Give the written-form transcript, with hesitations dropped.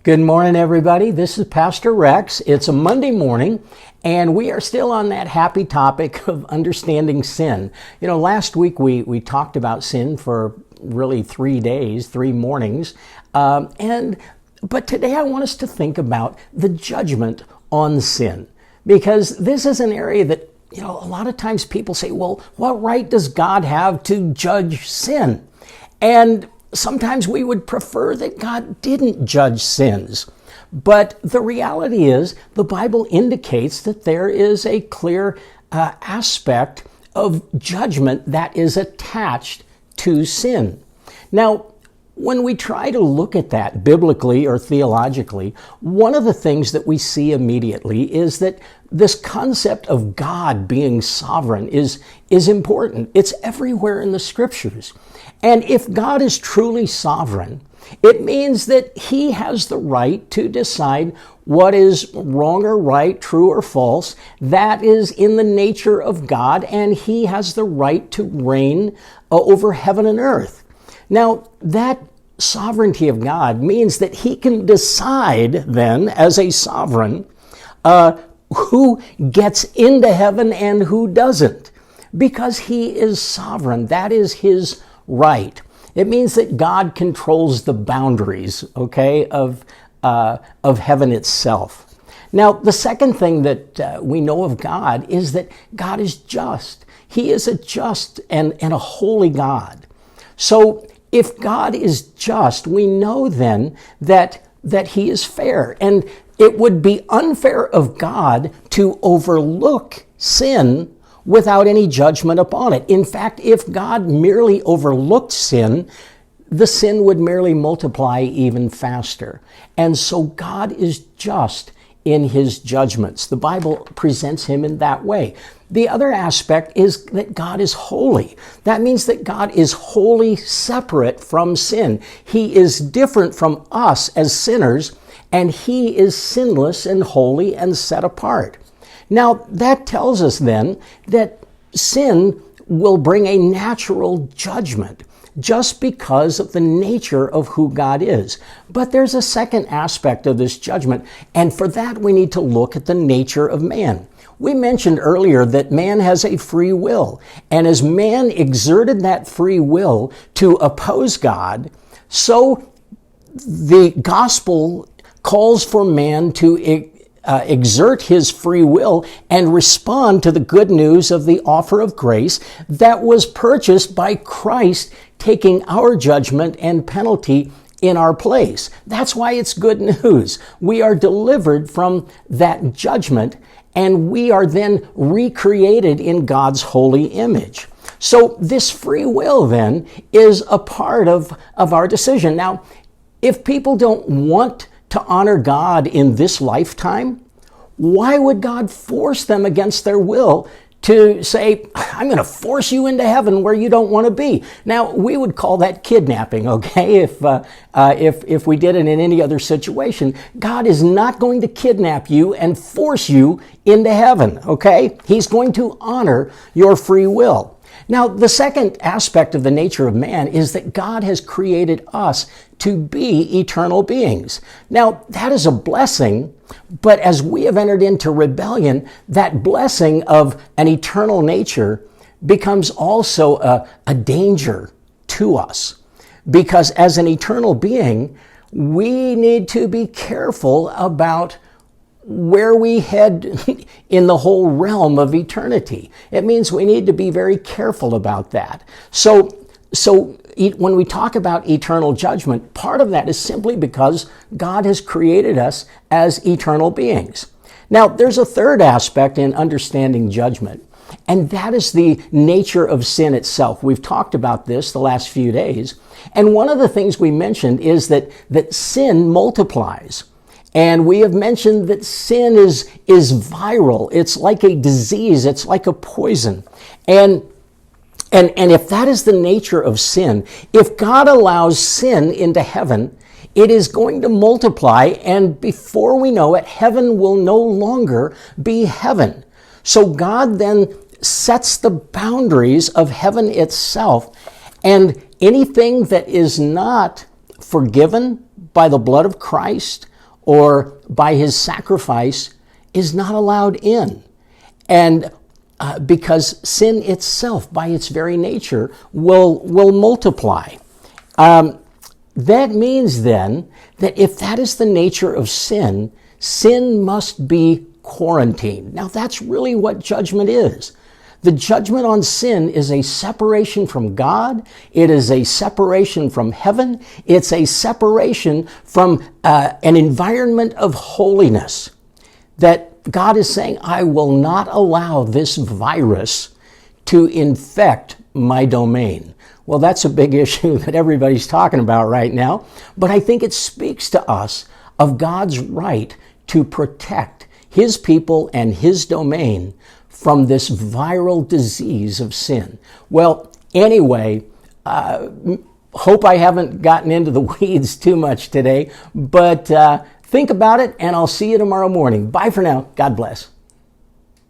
Good morning, everybody. This is Pastor Rex. It's a Monday morning, and we are still on that happy topic of understanding sin. You know, last week we talked about sin for really 3 days, 3 mornings, but today I want us to think about the judgment on sin, because this is an area that, you know, a lot of times people say, well, what right does God have to judge sin? And sometimes we would prefer that God didn't judge sins. But the reality is, the Bible indicates that there is a clear aspect of judgment that is attached to sin. Now, when we try to look at that biblically or theologically, one of the things that we see immediately is that this concept of God being sovereign is important. It's everywhere in the scriptures. And if God is truly sovereign, it means that he has the right to decide what is wrong or right, true or false. That is in the nature of God, and he has the right to reign over heaven and earth. Now, that sovereignty of God means that he can decide then, as a sovereign, who gets into heaven and who doesn't, because he is sovereign. That is his right. It means that God controls the boundaries, of heaven itself. Now, the second thing that we know of God is that God is just. He is a just and a holy God. So if God is just, we know then that he is fair. And it would be unfair of God to overlook sin without any judgment upon it. In fact, if God merely overlooked sin, the sin would merely multiply even faster. And so God is just in his judgments. The Bible presents him in that way. The other aspect is that God is holy. That means that God is wholly separate from sin. He is different from us as sinners, and he is sinless and holy and set apart. Now, that tells us then that sin will bring a natural judgment just because of the nature of who God is. But there's a second aspect of this judgment, and for that we need to look at the nature of man. We mentioned earlier that man has a free will, and as man exerted that free will to oppose God, so the gospel calls for man to exert his free will and respond to the good news of the offer of grace that was purchased by Christ taking our judgment and penalty in our place. That's why it's good news. We are delivered from that judgment, and we are then recreated in God's holy image. So this free will then is a part of our decision. Now, if people don't want to honor God in this lifetime, why would God force them against their will to say, I'm going to force you into heaven where you don't want to be? Now, we would call that kidnapping, okay, if we did it in any other situation. God is not going to kidnap you and force you into heaven, okay? He's going to honor your free will. Now, the second aspect of the nature of man is that God has created us to be eternal beings. Now, that is a blessing, but as we have entered into rebellion, that blessing of an eternal nature becomes also a danger to us. Because as an eternal being, we need to be careful about where we head in the whole realm of eternity. It means we need to be very careful about that. So when we talk about eternal judgment, part of that is simply because God has created us as eternal beings. Now, there's a third aspect in understanding judgment, and that is the nature of sin itself. We've talked about this the last few days, and one of the things we mentioned is that sin multiplies. And we have mentioned that sin is viral. It's like a disease. It's like a poison. And if that is the nature of sin, if God allows sin into heaven, it is going to multiply, and before we know it, heaven will no longer be heaven. So God then sets the boundaries of heaven itself, and anything that is not forgiven by the blood of Christ or by his sacrifice is not allowed in. And because sin itself, by its very nature, will multiply. That means then that if that is the nature of sin, sin must be quarantined. Now that's really what judgment is. The judgment on sin is a separation from God. It is a separation from heaven. It's a separation from an environment of holiness. That God is saying, I will not allow this virus to infect my domain. Well, that's a big issue that everybody's talking about right now. But I think it speaks to us of God's right to protect his people and his domain from this viral disease of sin. Well, anyway, hope I haven't gotten into the weeds too much today, but think about it, and I'll see you tomorrow morning. Bye for now. God bless.